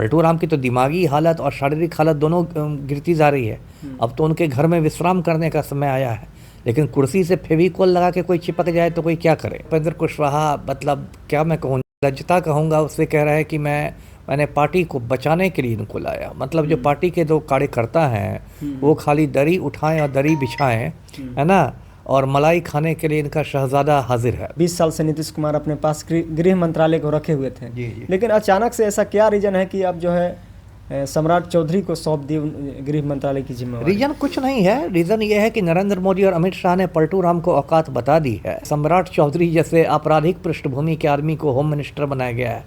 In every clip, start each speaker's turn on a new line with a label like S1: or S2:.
S1: पलटू राम की तो दिमागी हालत और शारीरिक हालत दोनों गिरती जा रही है। अब तो उनके घर में विश्राम करने का समय आया है, लेकिन कुर्सी से फेविकोल लगा के कोई चिपक जाए तो कोई क्या करे। उपेंद्र कुशवाहा मतलब क्या मैं कहूँ, लज्जता कहूँगा, उससे कह रहा है कि मैंने पार्टी को बचाने के लिए इनको लाया। मतलब जो पार्टी के दो कार्यकर्ता हैं वो खाली दरी उठाएं और दरी बिछाएं, है ना, और मलाई खाने के लिए इनका शहजादा हाजिर है।
S2: 20 साल से नीतीश कुमार अपने पास गृह मंत्रालय को रखे हुए थे।
S1: जी।
S2: लेकिन अचानक से ऐसा क्या रीजन है कि अब जो है सम्राट चौधरी को सौंप दी गृह मंत्रालय की जिम्मेवारी?
S1: रीजन कुछ नहीं है, रीजन ये है कि नरेंद्र मोदी और अमित शाह ने पलटू राम को औकात बता दी है। सम्राट चौधरी जैसे आपराधिक पृष्ठभूमि के आदमी को होम मिनिस्टर बनाया गया है।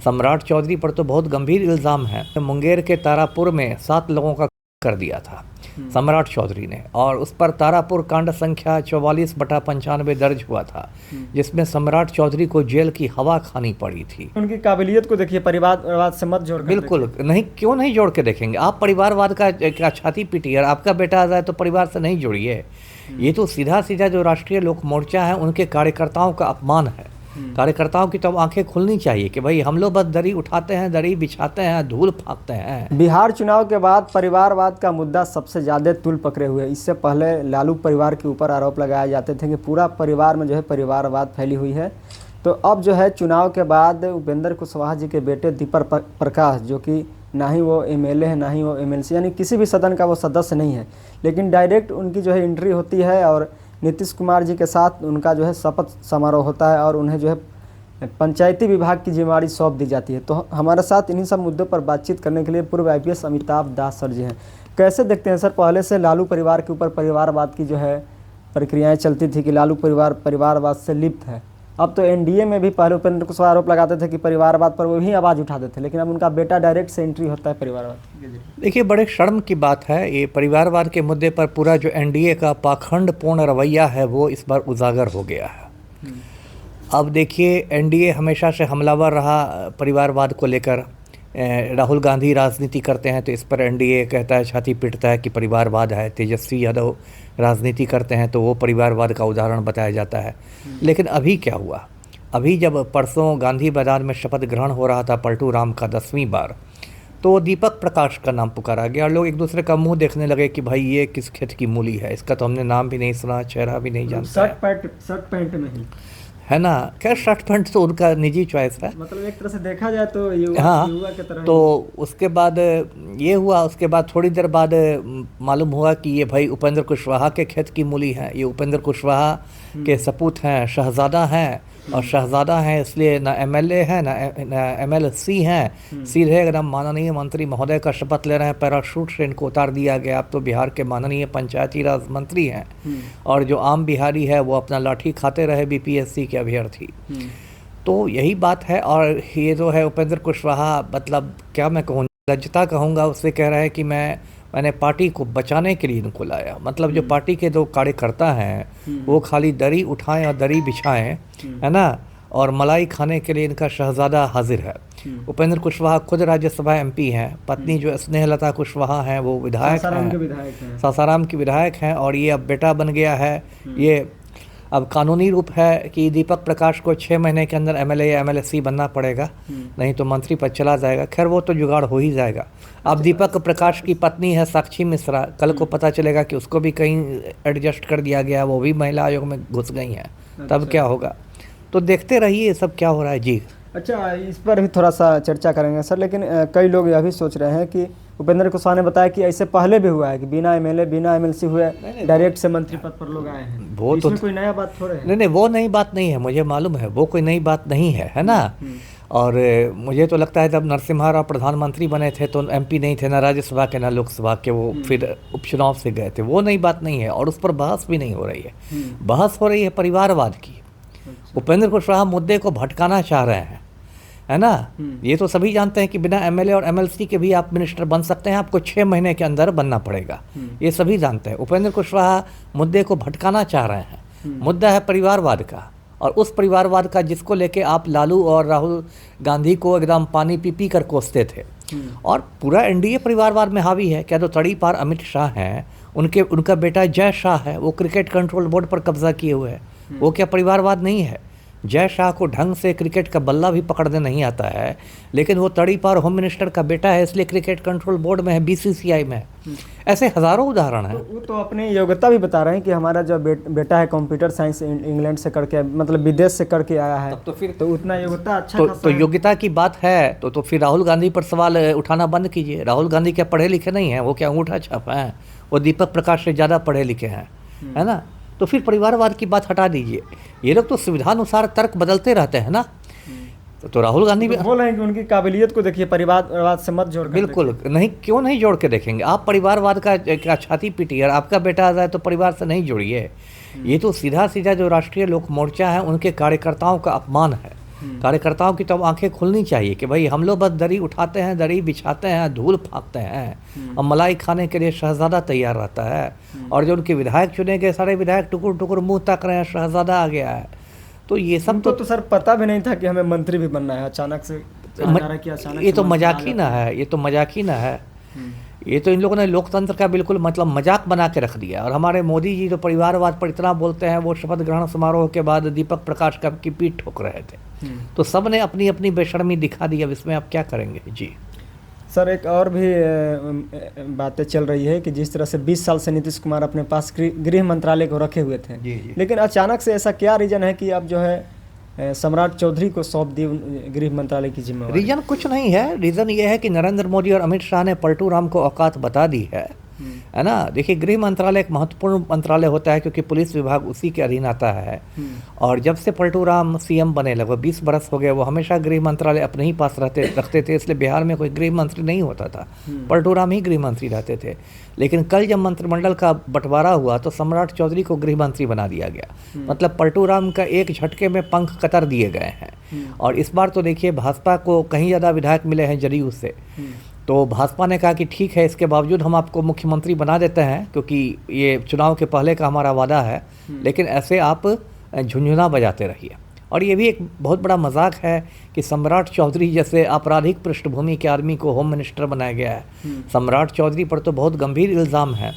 S1: सम्राट चौधरी पर तो बहुत गंभीर इल्जाम है। मुंगेर के तारापुर में 7 लोगों का कर दिया था सम्राट चौधरी ने, और उस पर तारापुर कांड संख्या 44/95 दर्ज हुआ था, जिसमें सम्राट चौधरी को जेल की हवा खानी पड़ी थी।
S2: उनकी काबिलियत को देखिए, परिवारवाद से मत जोड़।
S1: बिल्कुल नहीं, क्यों नहीं जोड़ के देखेंगे। आप परिवारवाद का छाती पीटिए, आपका बेटा आ जाए तो परिवार से नहीं जोड़िए। ये तो सीधा सीधा जो राष्ट्रीय लोक मोर्चा है उनके कार्यकर्ताओं का अपमान है। कार्यकर्ताओं की तो आंखें खुलनी चाहिए कि भाई हम लोग बस दरी उठाते हैं, दरी बिछाते हैं, धूल फाँकते हैं।
S2: बिहार चुनाव के बाद परिवारवाद का मुद्दा सबसे ज़्यादा तूल पकड़े हुए। इससे पहले लालू परिवार के ऊपर आरोप लगाए जाते थे कि पूरा परिवार में जो है परिवारवाद फैली हुई है। तो अब जो है चुनाव के बाद उपेंद्र कुशवाहा जी के बेटे दीपक प्रकाश, जो कि ना ही वो एमएलए है ना ही वो एमएलसी, यानी किसी भी सदन का वो सदस्य नहीं है, लेकिन डायरेक्ट उनकी जो है एंट्री होती है और नीतीश कुमार जी के साथ उनका जो है शपथ समारोह होता है और उन्हें जो है पंचायती विभाग की जिम्मेवारी सौंप दी जाती है। तो हमारे साथ इन्हीं सब मुद्दों पर बातचीत करने के लिए पूर्व IPS अमिताभ दास सर जी हैं। कैसे देखते हैं सर, पहले से लालू परिवार के ऊपर परिवारवाद की जो है प्रक्रियाएं चलती थी कि लालू परिवार परिवारवाद से लिप्त है। अब तो NDA में भी पहले उपेंद्र कुशवाहा आरोप लगाते थे कि परिवारवाद पर वो ही आवाज़ उठाते थे, लेकिन अब उनका बेटा डायरेक्ट से एंट्री होता है परिवारवाद।
S1: देखिए, बड़े शर्म की बात है, ये परिवारवाद के मुद्दे पर पूरा जो NDA का पाखंडपूर्ण रवैया है वो इस बार उजागर हो गया है। अब देखिए, NDA हमेशा से हमलावर रहा परिवारवाद को लेकर। राहुल गांधी राजनीति करते हैं तो इस पर NDA कहता है, छाती पीटता है कि परिवारवाद है। तेजस्वी यादव राजनीति करते हैं तो वो परिवारवाद का उदाहरण बताया जाता है। लेकिन अभी क्या हुआ, अभी जब परसों गांधी मैदान में शपथ ग्रहण हो रहा था पलटू राम का 10वीं बार, तो दीपक प्रकाश का नाम पुकारा गया और लोग एक दूसरे का मुंह देखने लगे कि भाई ये किस खेत की मूली है, इसका तो हमने नाम भी नहीं सुना, चेहरा भी नहीं जानता।
S2: शर्ट पैंट में ही
S1: है ना। खैर, शर्ट पैंट तो उनका निजी चॉइस है,
S2: मतलब एक तरह से देखा जाए तो युवा की तरह।
S1: तो उसके बाद ये हुआ, उसके बाद थोड़ी देर बाद मालूम हुआ कि ये भाई उपेंद्र कुशवाहा के खेत की मूली है। ये उपेंद्र कुशवाहा के सपूत हैं, शहजादा हैं, और शहजादा हैं इसलिए ना MLA हैं ना MLC हैं। सीधे एकदम माननीय मंत्री महोदय का शपथ ले रहे हैं, पैराशूट से इनको उतार दिया गया। अब तो बिहार के माननीय पंचायती राज मंत्री हैं, और जो आम बिहारी है वो अपना लाठी खाते रहे BPSC के अभ्यर्थी। तो यही बात है। और ये जो है उपेंद्र कुशवाहा, मतलब क्या मैं कहूँ, लज्जता कहूँगा, उससे कह रहा है कि मैंने पार्टी को बचाने के लिए इनको लाया। मतलब जो पार्टी के दो कार्यकर्ता हैं वो खाली दरी उठाएं और दरी बिछाएं, है ना, और मलाई खाने के लिए इनका शहजादा हाजिर है। उपेंद्र कुशवाहा खुद राज्यसभा MP हैं, पत्नी जो स्नेहलता कुशवाहा हैं वो विधायक हैं, सासाराम की विधायक हैं, और ये अब बेटा बन गया है। ये अब कानूनी रूप है कि दीपक प्रकाश को 6 महीने के अंदर MLA या MLC बनना पड़ेगा, नहीं तो मंत्री पद चला जाएगा। खैर, वो तो जुगाड़ हो ही जाएगा। अब दीपक प्रकाश की पत्नी है साक्षी मिश्रा, कल को पता चलेगा कि उसको भी कहीं एडजस्ट कर दिया गया, वो भी महिला आयोग में घुस गई हैं, तब क्या होगा। तो देखते रहिए ये सब क्या हो रहा है जी।
S2: अच्छा, इस पर भी थोड़ा सा चर्चा करेंगे सर, लेकिन कई लोग यह भी सोच रहे हैं कि उपेंद्र कुशवाहा ने बताया कि ऐसे पहले भी हुआ है कि बिना MLA बिना MLC हुए डायरेक्ट से मंत्री पद पर लोग आए हैं। वो तो कोई नया बात थोड़े है।
S1: नहीं, वो नई बात नहीं है, मुझे मालूम है, वो कोई नई बात नहीं है ना। और मुझे तो लगता है जब नरसिम्हा राव प्रधानमंत्री बने थे तो MP नहीं थे, ना राज्यसभा के ना लोकसभा के, वो फिर उपचुनाव से गए थे। वो नई बात नहीं है, और उस पर बहस भी नहीं हो रही है। बहस हो रही है परिवारवाद की। उपेंद्र कुशवाहा मुद्दे को भटकाना चाह रहे हैं, है ना। ये तो सभी जानते हैं कि बिना MLA और MLC के भी आप मिनिस्टर बन सकते हैं, आपको 6 महीने के अंदर बनना पड़ेगा, ये सभी जानते हैं। उपेंद्र कुशवाहा मुद्दे को भटकाना चाह रहे हैं। मुद्दा है परिवारवाद का, और उस परिवारवाद का जिसको लेके आप लालू और राहुल गांधी को एकदम पानी पी कर कोसते थे। और पूरा NDA परिवारवाद में हावी है। क्या तो तड़ी पार अमित शाह हैं, उनका बेटा जय शाह है, वो क्रिकेट कंट्रोल बोर्ड पर कब्जा किए हुए हैं। वो क्या परिवारवाद नहीं है? जय शाह को ढंग से क्रिकेट का बल्ला भी पकड़ने नहीं आता है, लेकिन वो तड़ीपार होम मिनिस्टर का बेटा है, इसलिए क्रिकेट कंट्रोल बोर्ड में है, बीसीसीआई में है। ऐसे हज़ारों उदाहरण हैं।
S2: वो तो अपनी योग्यता भी बता रहे हैं कि हमारा जो बेटा है कंप्यूटर साइंस इंग्लैंड से करके, मतलब विदेश से करके आया है,
S1: तो फिर
S2: तो उतना योग्यता अच्छा
S1: तो
S2: खासा है।
S1: योग्यता की बात है तो फिर राहुल गांधी पर सवाल उठाना बंद कीजिए। राहुल गांधी क्या पढ़े लिखे नहीं हैं? वो क्या अंगूठा छाप हैं? वो दीपक प्रकाश से ज़्यादा पढ़े लिखे हैं, है ना? तो फिर परिवारवाद की बात हटा दीजिए। ये लोग तो सुविधानुसार तर्क बदलते रहते हैं ना। तो राहुल गांधी भी
S2: बोल रहे हैं कि उनकी काबिलियत को देखिए, परिवारवाद से मत जोड़ कर
S1: बिल्कुल नहीं, क्यों नहीं जोड़ के देखेंगे? आप परिवारवाद का छाती पीटिए, और आपका बेटा आ जाए तो परिवार से नहीं जोड़िए। ये तो सीधा सीधा जो राष्ट्रीय लोक मोर्चा है उनके कार्यकर्ताओं का अपमान है। कार्यकर्ताओं की तो आंखें खुलनी चाहिए कि भाई हम लोग बस दरी उठाते हैं, दरी बिछाते हैं, धूल फाँकते हैं, और मलाई खाने के लिए शहजादा तैयार रहता है, और जो उनके विधायक चुने गए सारे विधायक टुकुर टुकुर मुंह ताक रहे हैं, शहजादा आ गया है। तो ये सब
S2: तो सर पता भी नहीं था कि हमें मंत्री भी बनना है, अचानक से
S1: ये तो मजाक ही ना है, ये तो मजाक ही ना है। ये तो इन लोगों ने लोकतंत्र का बिल्कुल मतलब मजाक बना के रख दिया। और हमारे मोदी जी जो परिवारवाद पर इतना बोलते हैं, वो शपथ ग्रहण समारोह के बाद दीपक प्रकाश का की पीठ ठोक रहे थे। तो सब ने अपनी अपनी बेशर्मी दिखा दी। अब इसमें आप क्या करेंगे जी?
S2: सर एक और भी बातें चल रही है कि जिस तरह से 20 साल से नीतीश कुमार अपने पास गृह मंत्रालय को रखे हुए थे,
S1: जी।
S2: लेकिन अचानक से ऐसा क्या रीजन है कि अब जो है सम्राट चौधरी को सौंप दी गृह मंत्रालय की जिम्मेवारी?
S1: रीजन कुछ नहीं है। रीज़न ये है कि नरेंद्र मोदी और अमित शाह ने पलटू राम को औकात बता दी है ना? देखिए, गृह मंत्रालय एक महत्वपूर्ण मंत्रालय होता है क्योंकि पुलिस विभाग उसी के अधीन आता है। और जब से पलटू राम सीएम बने, लगभग 20 बरस हो गए, वो हमेशा गृह मंत्रालय अपने ही पास रखते थे। इसलिए बिहार में कोई गृह मंत्री नहीं होता था, पलटू राम ही गृह मंत्री रहते थे। लेकिन कल जब मंत्रिमंडल का बंटवारा हुआ तो सम्राट चौधरी को गृह मंत्री बना दिया गया। मतलब पलटू राम का एक झटके में पंख कतर दिए गए हैं। और इस बार तो देखिए, भाजपा को कहीं ज़्यादा विधायक मिले हैं जदयू से। तो भाजपा ने कहा कि ठीक है, इसके बावजूद हम आपको मुख्यमंत्री बना देते हैं क्योंकि ये चुनाव के पहले का हमारा वादा है, लेकिन ऐसे आप झुंझुना बजाते रहिए। और ये भी एक बहुत बड़ा मजाक है कि सम्राट चौधरी जैसे आपराधिक पृष्ठभूमि के आदमी को होम मिनिस्टर बनाया गया है। सम्राट चौधरी पर तो बहुत गंभीर इल्ज़ाम है।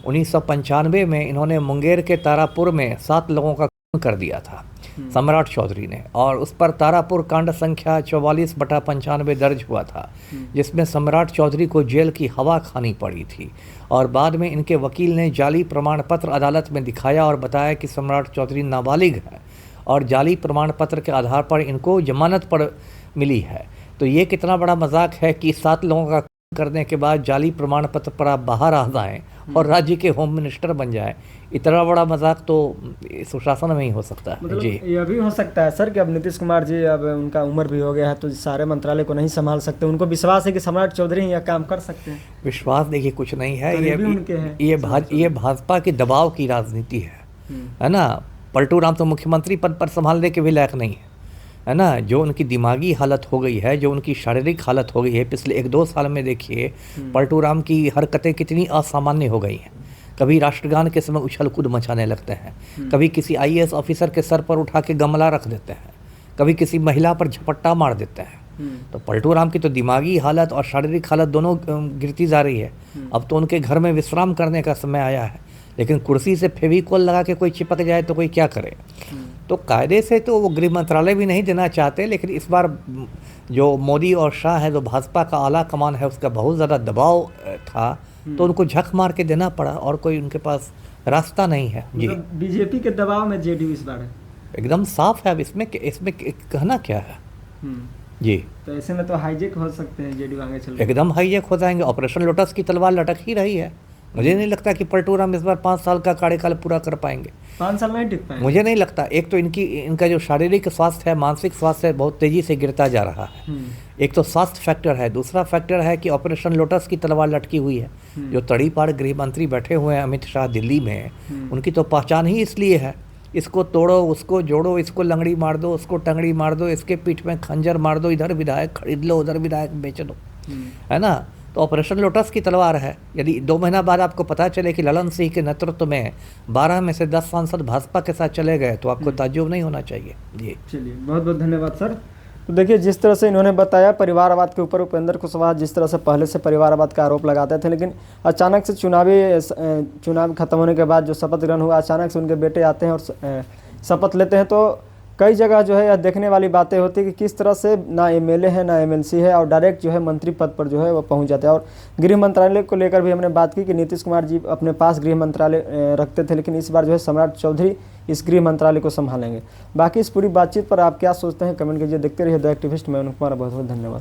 S1: 1995 में इन्होंने मुंगेर के तारापुर में 7 लोगों का खून कर दिया था सम्राट चौधरी ने, और उस पर तारापुर कांड संख्या 44/95 दर्ज हुआ था, जिसमें सम्राट चौधरी को जेल की हवा खानी पड़ी थी। और बाद में इनके वकील ने जाली प्रमाण पत्र अदालत में दिखाया और बताया कि सम्राट चौधरी नाबालिग है, और जाली प्रमाण पत्र के आधार पर इनको जमानत पर मिली है। तो ये कितना बड़ा मजाक है कि 7 लोगों का करने के बाद जाली प्रमाण पत्र पर आप बाहर आ जाएं और राज्य के होम मिनिस्टर बन जाएं। इतना बड़ा मजाक तो सुशासन में ही हो सकता है।
S2: मतलब
S1: जी,
S2: यह भी हो सकता है सर कि अब नीतीश कुमार जी, अब उनका उम्र भी हो गया है तो सारे मंत्रालय को नहीं संभाल सकते। उनको विश्वास है कि सम्राट चौधरी यह काम कर सकते हैं।
S1: विश्वास देखिए कुछ नहीं है,
S2: उनके
S1: ये भाजपा की दबाव की राजनीति है ना? पलटू राम तो मुख्यमंत्री पद पर संभालने के भी लायक नहीं है ना? जो उनकी दिमागी हालत हो गई है, जो उनकी शारीरिक हालत हो गई है पिछले 1-2 साल में, देखिए पलटू राम की हरकतें कितनी असामान्य हो गई हैं। कभी राष्ट्रगान के समय उछल कूद मचाने लगते हैं, कभी किसी आईएएस ऑफिसर के सर पर उठा के गमला रख देते हैं, कभी किसी महिला पर झपट्टा मार देते हैं। तो पलटू राम की तो दिमागी हालत और शारीरिक हालत दोनों गिरती जा रही है। अब तो उनके घर में विश्राम करने का समय आया है, लेकिन कुर्सी से फेविकोल लगा के कोई चिपक जाए तो कोई क्या करे? तो कायदे से तो वो गृह मंत्रालय भी नहीं देना चाहते, लेकिन इस बार जो मोदी और शाह है, जो भाजपा का आला कमान है, उसका बहुत ज़्यादा दबाव था, तो उनको झक मार के देना पड़ा, और कोई उनके पास रास्ता नहीं है। जी,
S2: बीजेपी के दबाव में जेडीयू इस बार है,
S1: एकदम साफ है। अब इसमें कहना क्या है? जी,
S2: तो ऐसे में तो हाईजेक हो सकते हैं जेडीयू आगे चल,
S1: एकदम हाईजेक हो जाएंगे। ऑपरेशन लोटस की तलवार लटक ही रही है। मुझे नहीं लगता कि पलटू राम इस बार 5 साल का कार्यकाल पूरा कर पाएंगे।
S2: 5 साल में ही टिक पाएंगे,
S1: मुझे नहीं लगता। एक तो इनका जो शारीरिक स्वास्थ्य है, मानसिक स्वास्थ्य है, बहुत तेजी से गिरता जा रहा है। एक तो स्वास्थ्य फैक्टर है, दूसरा फैक्टर है कि ऑपरेशन लोटस की तलवार लटकी हुई है। जो तड़ीपार गृह मंत्री बैठे हुए हैं अमित शाह दिल्ली में, उनकी तो पहचान ही इसलिए है, इसको तोड़ो, उसको जोड़ो, इसको लंगड़ी मार दो, उसको टंगड़ी मार दो, इसके पीठ में खंजर मार दो, इधर विधायक खरीद लो, उधर विधायक बेच दो, है ना? तो ऑपरेशन लोटस की तलवार है। यदि 2 महीना बाद आपको पता चले कि ललन सिंह के नेतृत्व में 12 में से 10 सांसद भाजपा के साथ चले गए, तो आपको ताज्जुब नहीं होना चाहिए। जी,
S2: चलिए, बहुत बहुत धन्यवाद सर। तो देखिए, जिस तरह से इन्होंने बताया परिवारवाद के ऊपर, उपेंद्र कुशवाहा जिस तरह से पहले से परिवारवाद का आरोप लगाते थे, लेकिन अचानक से चुनाव खत्म होने के बाद जो शपथ ग्रहण हुआ, अचानक से उनके बेटे आते हैं और शपथ लेते हैं, तो कई जगह जो है यह देखने वाली बातें होती है कि किस तरह से ना एमएलए है ना एमएलसी है और डायरेक्ट जो है मंत्री पद पर जो है वो पहुंच जाते हैं। और गृह मंत्रालय को लेकर भी हमने बात की कि नीतीश कुमार जी अपने पास गृह मंत्रालय रखते थे, लेकिन इस बार जो है सम्राट चौधरी इस गृह मंत्रालय को संभालेंगे। बाकी इस पूरी बातचीत पर आप क्या सोचते हैं कमेंट कीजिए। देखते रहिए द एक्टिविस्ट। मैं अनुपमा, बहुत बहुत धन्यवाद।